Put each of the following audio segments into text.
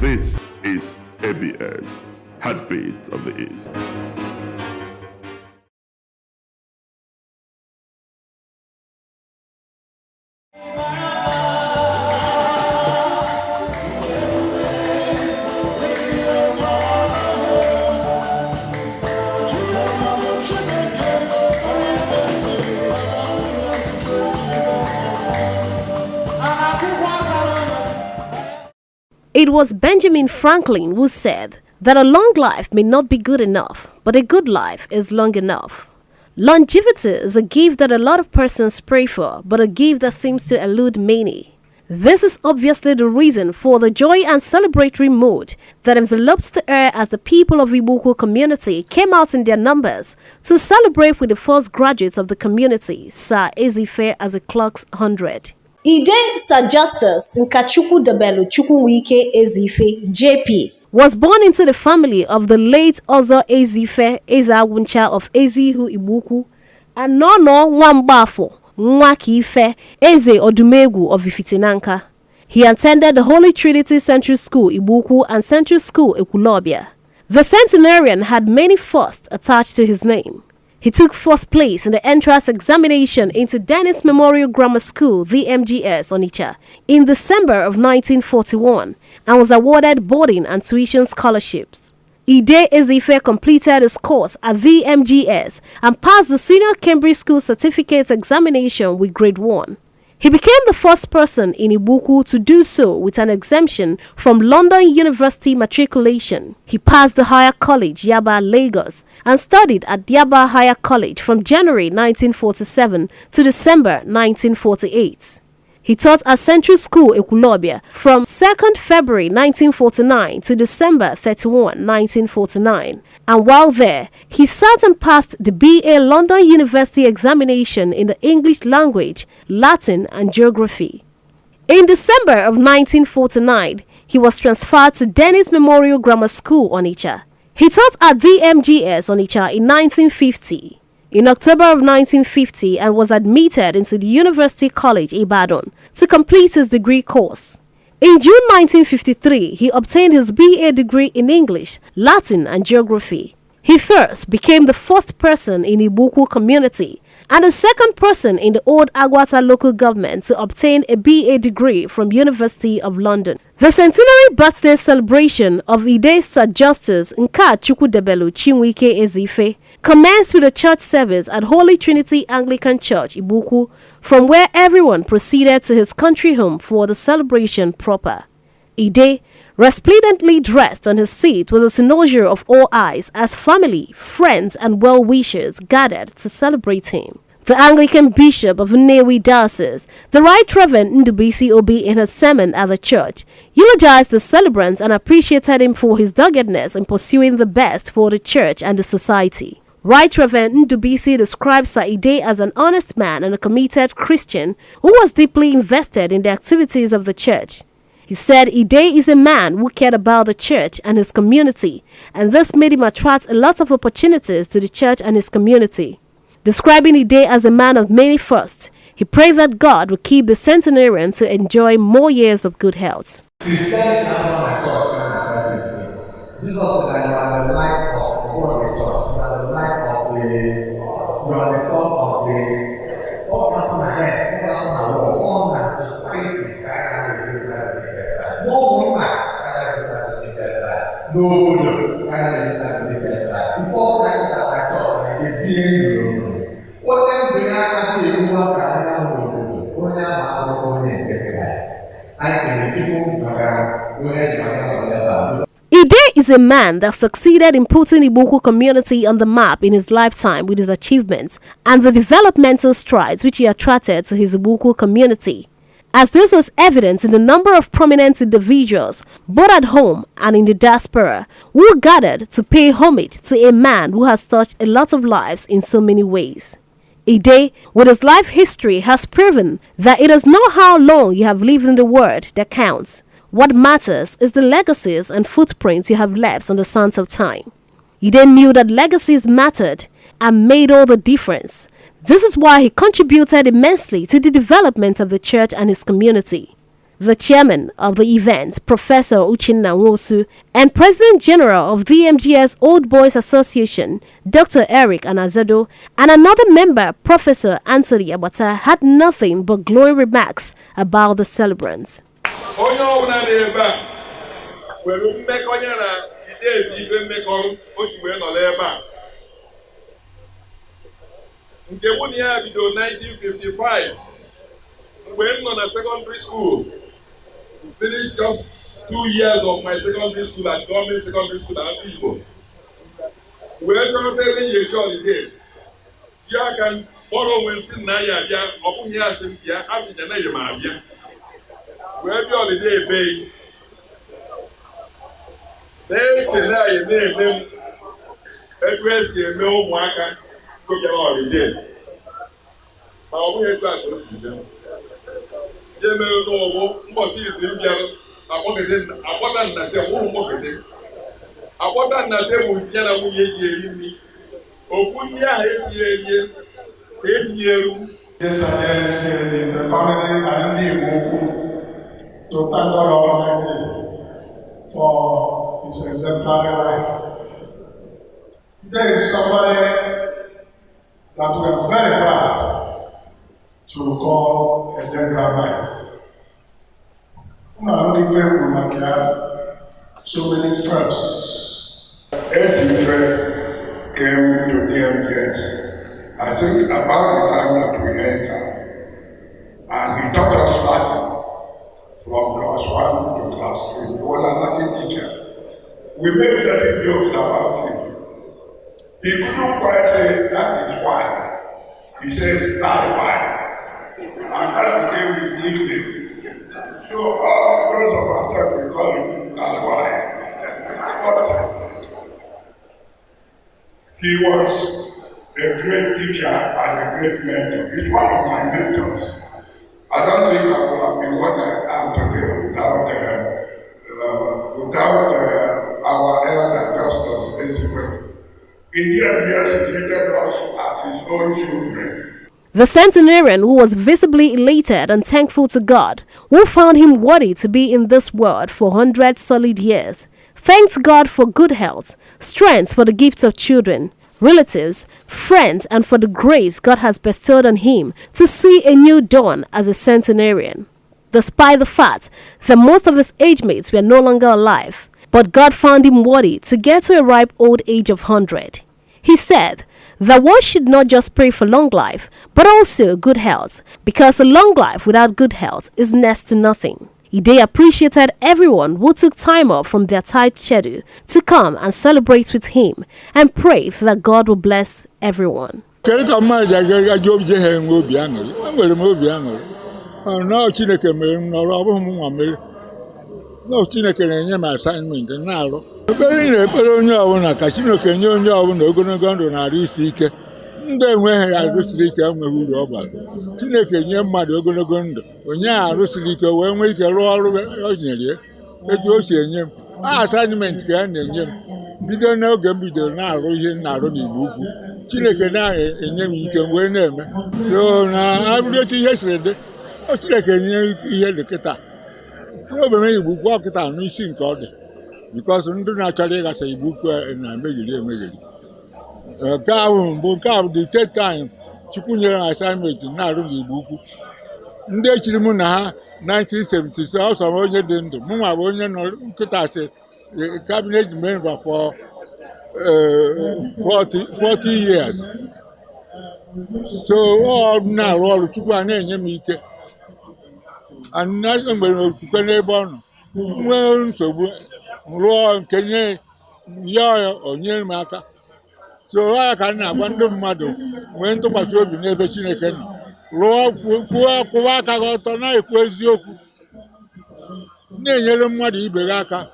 This is ABS, Heartbeat of the East. It was Benjamin Franklin who said that a long life may not be good enough, but a good life is long enough. Longevity is a gift that a lot of persons pray for, but a gift that seems to elude many. This is obviously the reason for the joy and celebratory mood that envelops the air as the people of Ibuku community came out in their numbers to celebrate with the first graduates of the community, Sir Ezeife, as it clocks 100. Ide Sir Justice Nkachukwu Debelu Chukwuwike Ezeife, JP, was born into the family of the late Ozo Ezeife Ezewuncha of Ezihu Ibuku and Nono Nwambafo Nwakife Eze Odumegwu of Ifitinanka. He attended the Holy Trinity Central School Ibuku and Central School Ekulobia. The centenarian had many firsts attached to his name. He took first place in the entrance examination into Dennis Memorial Grammar School, VMGS, Onitsha, in December of 1941 and was awarded boarding and tuition scholarships. Ide Ezeife completed his course at VMGS and passed the Senior Cambridge School Certificate examination with grade 1. He became the first person in Ibuku to do so with an exemption from London University matriculation. He passed the Higher College, Yaba, Lagos, and studied at Yaba Higher College from January 1947 to December 1948. He taught at Central School Ekulobia from 2nd February 1949 to December 31, 1949. And while there, he sat and passed the BA London University examination in the English language, Latin, and geography. In December of 1949, he was transferred to Dennis Memorial Grammar School, Onitsha. He taught at VMGS, Onitsha, in 1950. In October of 1950 and was admitted into the University College, Ibadan, to complete his degree course. In June 1953, he obtained his BA degree in English, Latin, and Geography. He thus became the first person in Ibuku community and the second person in the old Agwata local government to obtain a BA degree from University of London. The centenary birthday celebration of Ide Sir Justice Nkachukwu Debelu Chinwike Ezeife commenced with a church service at Holy Trinity Anglican Church, Ibuku, from where everyone proceeded to his country home for the celebration proper. Ide, resplendently dressed on his seat, was a cynosure of all eyes as family, friends, and well-wishers gathered to celebrate him. The Anglican Bishop of Nnewi Diocese, the Right Reverend Ndubisi Obi, in his sermon at the church, eulogized the celebrants and appreciated him for his doggedness in pursuing the best for the church and the society. Right Reverend Ndubisi describes Sir Ide as an honest man and a committed Christian who was deeply invested in the activities of the church. He said Ide is a man who cared about the church and his community, and this made him attract a lot of opportunities to the church and his community. Describing Ide as a man of many firsts, he prayed that God would keep the centenarian to enjoy more years of good health. Jesus said, you are the light of the church, you are the light of you are the salt of what happened ahead, what happened along, all that society kind of is no woman kind of is no woman kind of is before that church, they being you. What then bring out the woman kind of I can people Ide is a man that succeeded in putting Ibuku community on the map in his lifetime with his achievements and the developmental strides which he attracted to his Ibuku community. As this was evident in the number of prominent individuals, both at home and in the diaspora, who gathered to pay homage to a man who has touched a lot of lives in so many ways. Ide, with his life history, has proven that it is not how long you have lived in the world that counts. What matters is the legacies and footprints you have left on the sands of time. Ide knew that legacies mattered and made all the difference. This is why he contributed immensely to the development of the church and his community. The chairman of the event, Professor Uchenna Nwosu, and President General of VMGS Old Boys Association, Dr. Eric Anazedo, and another member, Professor Anthony Abata, had nothing but glowing remarks about the celebrants. Nke mụ ya bido 1955 when on a secondary school, finished just 2 years of my secondary school at government secondary school at Igbo. We are telling you holiday. You can borrow when sin na ya ya open ya sim ya as in na ya ma ya. We are holiday bay. They tell you them address ye me o mwaka go ya holiday. Ma o we go to them. Je me go mbo si is bia akwata na te wo mo kede. Akwata na te mu tia na mu ye eri ni. Okunya ha erie enieru. Yes, I say the family and the Igbo to thank God Almighty for His exemplary life. There is somebody that we are very proud to call a Dendramite. Not only very good, so many firsts. Ezeife came to DMGS, I think about the time that we entered, and he taught us Latin from class 1 to class 3. He was a Latin teacher. We made certain jokes about him. He couldn't quite say that is why. He says that why. And that became his nickname. So all those of us we call him that why. But he was a great teacher and a great mentor. He's one of my mentors. I don't think I would have been what I am today without our elder Justice Ezeife. In the years, he treated us as his own children. The centenarian, who was visibly elated and thankful to God, who found him worthy to be in this world for 100 solid years, thanked God for good health, strength for the gift of children, relatives, friends, and for the grace God has bestowed on him to see a new dawn as a centenarian. Despite the fact that most of his age mates were no longer alive, but God found him worthy to get to a ripe old age of 100. He said that one should not just pray for long life, but also good health, because a long life without good health is next to nothing. He appreciated everyone who took time off from their tight schedule to come and celebrate with him and prayed that God will bless everyone. No, Chineke na-enye m assignment na-arụ. Ekpere na-ekpere onye ọbụla ka Chineke nye onye ọbụla ogologo ndụ na-arụ isi ike. Ndị enweghị arụsiri ike enweghị uru ọ bara. Chineke nye mmadụ ogologo ndụ, onye arụsiri ike wee nwee ike rụọ ọrụ o nyere ya etu o si enye m. Assignment ka ya na-enye m bido n'oge m bidoro na-arụ ihe na-arụ n'Igbo Ukwu. Chineke na-enye m ike wee na-eme. So na abụrụ etu ihe siri dị, Chineke nye ihe dị kịta. Problem Igbo Ukwu ọkịta n'isi nke ọ dị because ndị na-achọrọ ịghasa Igbo Ukwu na-emegheri emegheri. Nke ahụ mbụ, nke ahụ dị third time Chukwu nyere assignment na-arụ n'Igbo Ukwu. Ndị echiri mụ na ha 1976 ọsọ m onye dị ndụ mụ nwa bụ onye nọ nkịta si cabinet member for 40 years. So ọ na-arụ ọrụ Chukwu a na-enye m ike. And nwere okwukwe n'ebe ọ nọ nwee nsogbu rụọ nke nye ya onyere m aka. So ya ka m na-agwa ndị mmadụ nwee ntụkwasị obi n'ebe Chineke nọ, rụọ kwụwa aka gị ọtọ na-ekwu eziokwu, na-enyere mmadụ ibe gị aka.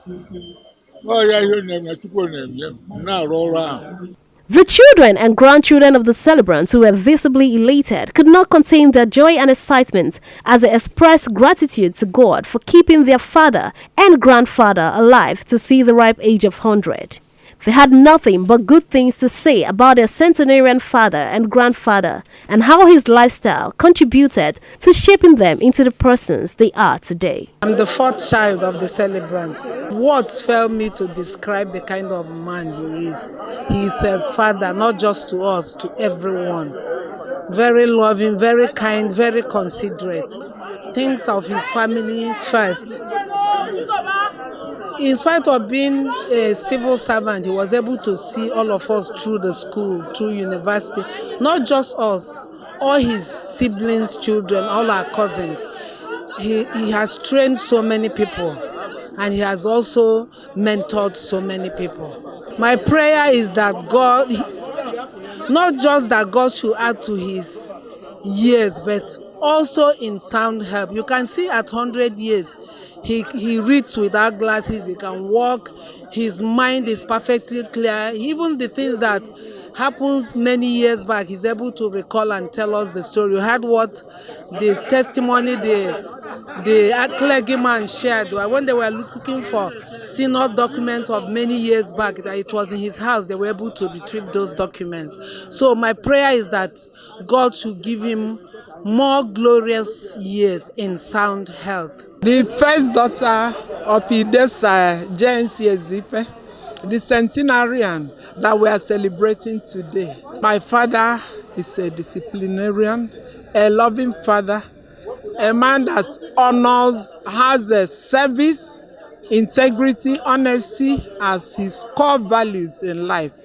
Ọ ya ihe na-eme Chukwu na-enye m na-arụ ọrụ ahụ. The children and grandchildren of the celebrants, who were visibly elated, could not contain their joy and excitement as they expressed gratitude to God for keeping their father and grandfather alive to see the ripe age of 100. They had nothing but good things to say about their centenarian father and grandfather and how his lifestyle contributed to shaping them into the persons they are today. I'm the fourth child of the celebrant. Words fail me to describe the kind of man he is. He is a father, not just to us, to everyone. Very loving, very kind, very considerate. Thinks of his family first. In spite of being a civil servant, he was able to see all of us through the school, through university. Not just us, all his siblings, children, all our cousins. He has trained so many people, and he has also mentored so many people. My prayer is that God, not just that God should add to his years, but also in sound health. You can see at 100 years, he reads without glasses, he can walk, his mind is perfectly clear. Even the things that happens many years back, he's able to recall and tell us the story. You heard what the testimony the clergyman shared when they were looking for synod documents of many years back, that it was in his house they were able to retrieve those documents. So my prayer is that God should give him more glorious years in sound health. The first daughter of Ezeife, the centenarian that we are celebrating today. My father is a disciplinarian, a loving father, a man that honors, has a service, integrity, honesty as his core values in life.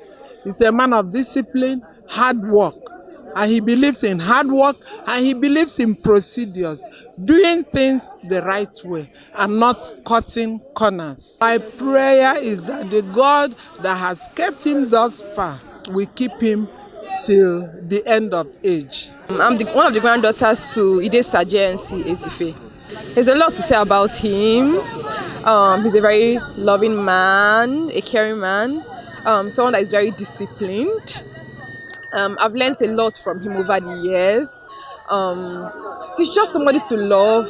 He's a man of discipline, hard work, and he believes in hard work, and he believes in procedures, doing things the right way and not cutting corners. My prayer is that the God that has kept him thus far will keep him till the end of age. I'm one of the granddaughters to Ezeife. There's a lot to say about him. He's a very loving man, a caring man, someone that is very disciplined. I've learned a lot from him over the years. He's just somebody to love.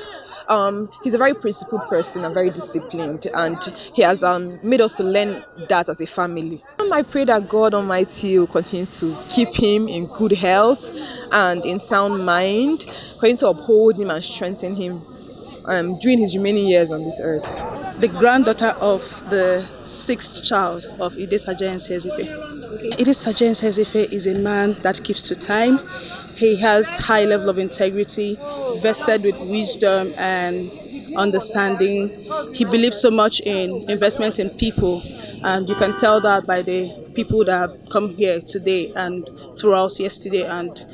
He's a very principled person and very disciplined, and he has made us to learn that as a family. I pray that God Almighty will continue to keep him in good health and in sound mind, continue to uphold him and strengthen him during his remaining years on this earth. The granddaughter of the sixth child of Ezeife. Ezeife is a man that keeps to time. He has high level of integrity, vested with wisdom and understanding. He believes so much in investment in people, and you can tell that by the people that have come here today and throughout yesterday and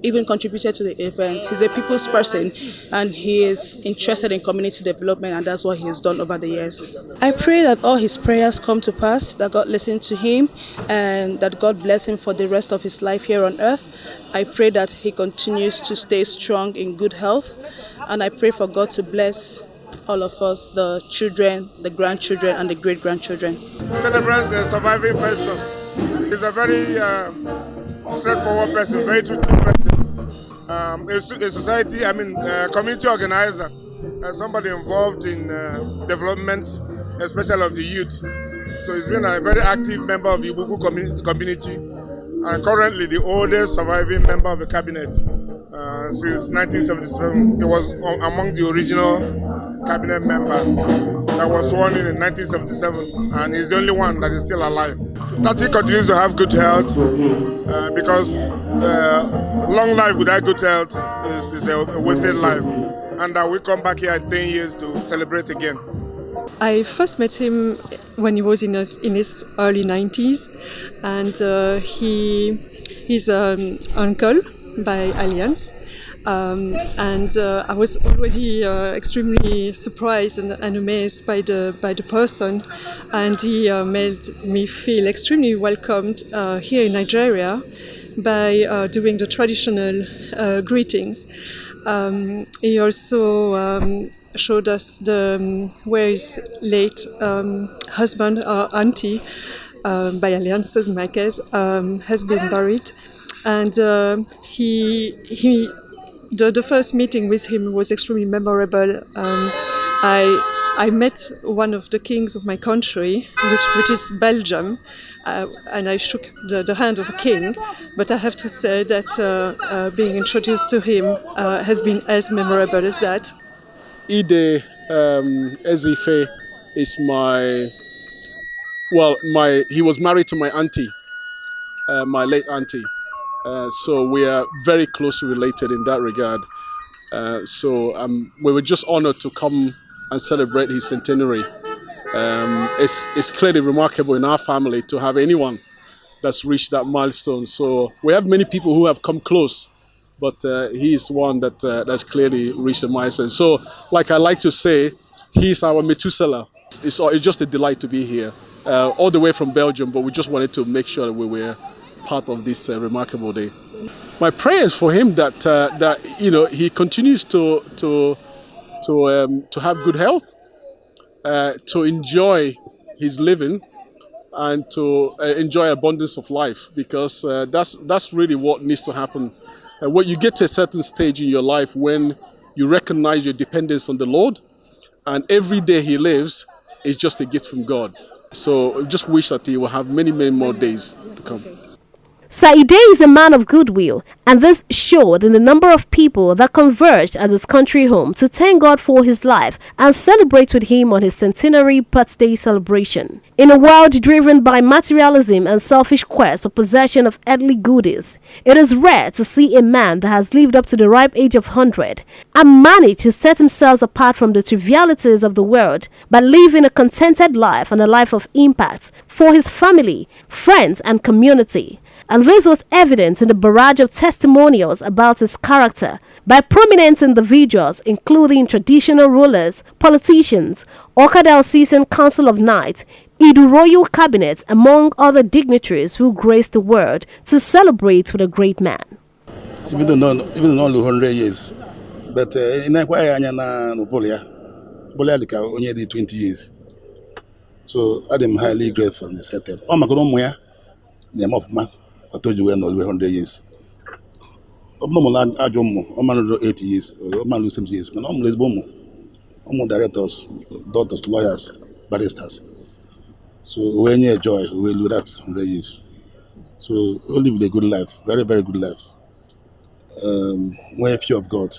even contributed to the event. He's a people's person, and he is interested in community development, and that's what he has done over the years. I pray that all his prayers come to pass, that God listen to him, and that God bless him for the rest of his life here on earth. I pray that he continues to stay strong in good health, and I pray for God to bless all of us, the children, the grandchildren, and the great-grandchildren. Celebrates the surviving person. He's a very straightforward person, very truthful person. A society, community organizer, somebody involved in development, especially of the youth. So he's been a very active member of the Ibuku community, and currently the oldest surviving member of the cabinet since 1977. He was among the original cabinet members that was sworn in 1977, and he's the only one that is still alive. That he continues to have good health, because long life without good health is a wasted life, and that we come back here in 10 years to celebrate again. I first met him when he was in his early 90s, and he's an uncle by alliance. And I was already extremely surprised and amazed by the person, and he made me feel extremely welcomed here in Nigeria by doing the traditional greetings. He also showed us where his late husband or auntie, by alliance in my case, has been buried, and the first meeting with him was extremely memorable. I met one of the kings of my country, which is Belgium, and I shook the hand of a king. But I have to say that being introduced to him has been as memorable as that. Ezeife is he was married to my auntie, my late auntie. So we are very closely related in that regard. So we were just honored to come and celebrate his centenary. It's clearly remarkable in our family to have anyone that's reached that milestone. So we have many people who have come close, but he is one that's clearly reached the milestone. So, like I like to say, he's our Methuselah. It's just a delight to be here, all the way from Belgium, but we just wanted to make sure that we were part of this remarkable day. My prayer is for him that he continues to have good health, to enjoy his living, and to enjoy abundance of life, because that's really what needs to happen. When you get to a certain stage in your life when you recognize your dependence on the Lord, and every day he lives is just a gift from God. So just wish that he will have many, many more days to come. Saide is a man of goodwill, and this showed in the number of people that converged at his country home to thank God for his life and celebrate with him on his centenary birthday celebration. In a world driven by materialism and selfish quest for possession of earthly goodies, it is rare to see a man that has lived up to the ripe age of 100 and managed to set himself apart from the trivialities of the world by living a contented life and a life of impact for his family, friends, and community. And this was evident in the barrage of testimonials about his character by prominent individuals including traditional rulers, politicians, Awka Diocesan Council of Knights, Idu Royal Cabinet, among other dignitaries who graced the world to celebrate with a great man. Even though not 100 years, but in only 20 years. So I am highly grateful in the settle. Oh my God, name of man. I told you we're not 100 years. I'm not 80 years, I'm not 70 years. I'm not directors, doctors, lawyers, baristas. So when you enjoy, we will do that 100 years. So we live a good life, very, very good life. We're a fear of God.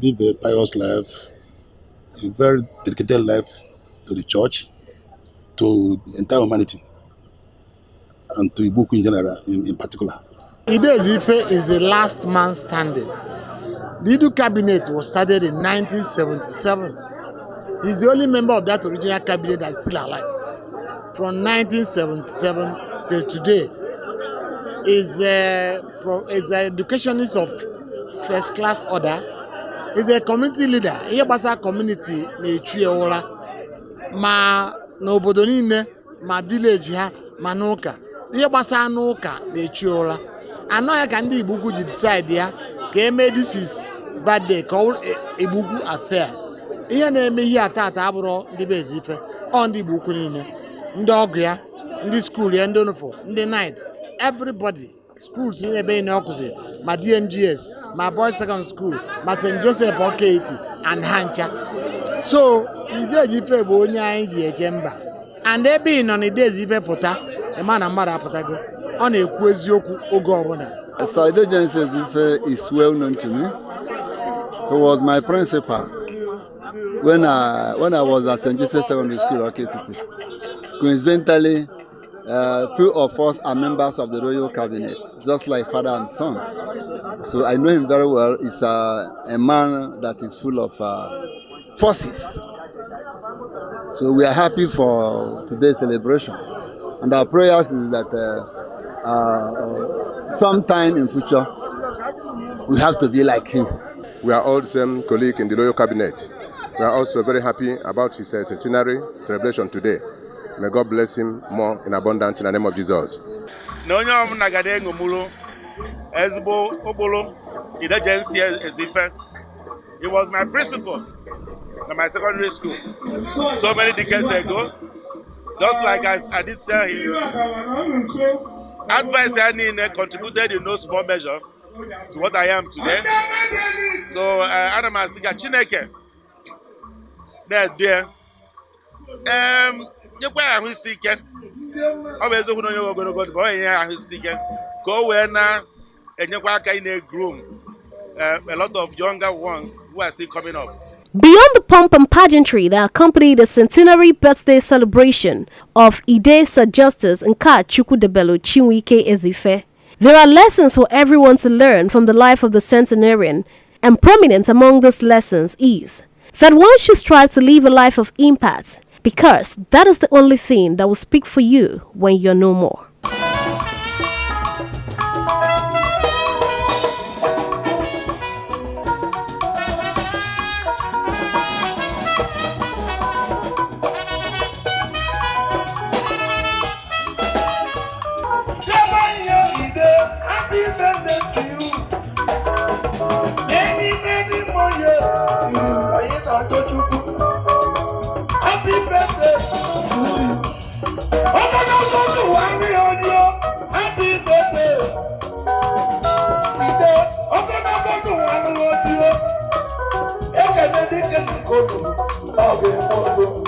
We live a pious life, a very dedicated life to the church, to the entire humanity, and to Ibuku in general, in particular. Ezeife is the last man standing. The Idu cabinet was started in 1977. He's the only member of that original cabinet that is still alive. From 1977 till today. He's an educationist of first class order. He's a community leader. He was a community ma n'obodo niile, ma village ha, ma n'ụka. Ihe gbasara n'ụka na-echu ụra. Anọ ya ka ndị Igbo ji decide ya ka eme this is birthday ka Igbo affair. Ihe na-eme ihe atata abụrụ ndị be Ezeife, ọ ndị Igbo niile. Ndị ọgụ ya, ndị school ya, ndị onufo, ndị night, everybody. Schools in ebe na okuzi, ma DMGS, ma Boys Secondary School, ma St. Joseph Oketi and Hancha. So, Ezeife bụ onye anyị ji eje mba. And ebe ị nọ na Ezeife pụta, ema na mmadụ apụtago. Ọ na-ekwu eziokwu oge ọbụla. Ezeife is well known to me. He was my principal when I was at St. Joseph Secondary School, Oketi. Coincidentally, two of us are members of the Royal Cabinet, just like father and son. So I know him very well. He's a man that is full of forces. So we are happy for today's celebration. And our prayers is that sometime in future, we have to be like him. We are all the same colleagues in the Royal Cabinet. We are also very happy about his centenary celebration today. May God bless him more in abundance in the name of Jesus. He was my principal at my secondary school so many decades ago. Just like I did tell him, advice I need contributed in no small measure to what I am today. So Anamasiga Chineke na-ede nyekwa ya ahụ isi ike ọ bụ eziokwu na onye ogologo ndụ onye ya ahụ isi ike ka o wee na-enyekwa aka ị na-groom a lot of younger ones who are still coming up. Beyond the pomp and pageantry that accompanied the centenary birthday celebration of Idesa Justice Nka Chukwudebelu Chinwike Ezeife, there are lessons for everyone to learn from the life of the centenarian, and prominent among these lessons is that one should strive to live a life of impact, because that is the only thing that will speak for you when you're no more. Happy birthday to you. Many more years. Happy birthday to you. Happy birthday. Happy birthday.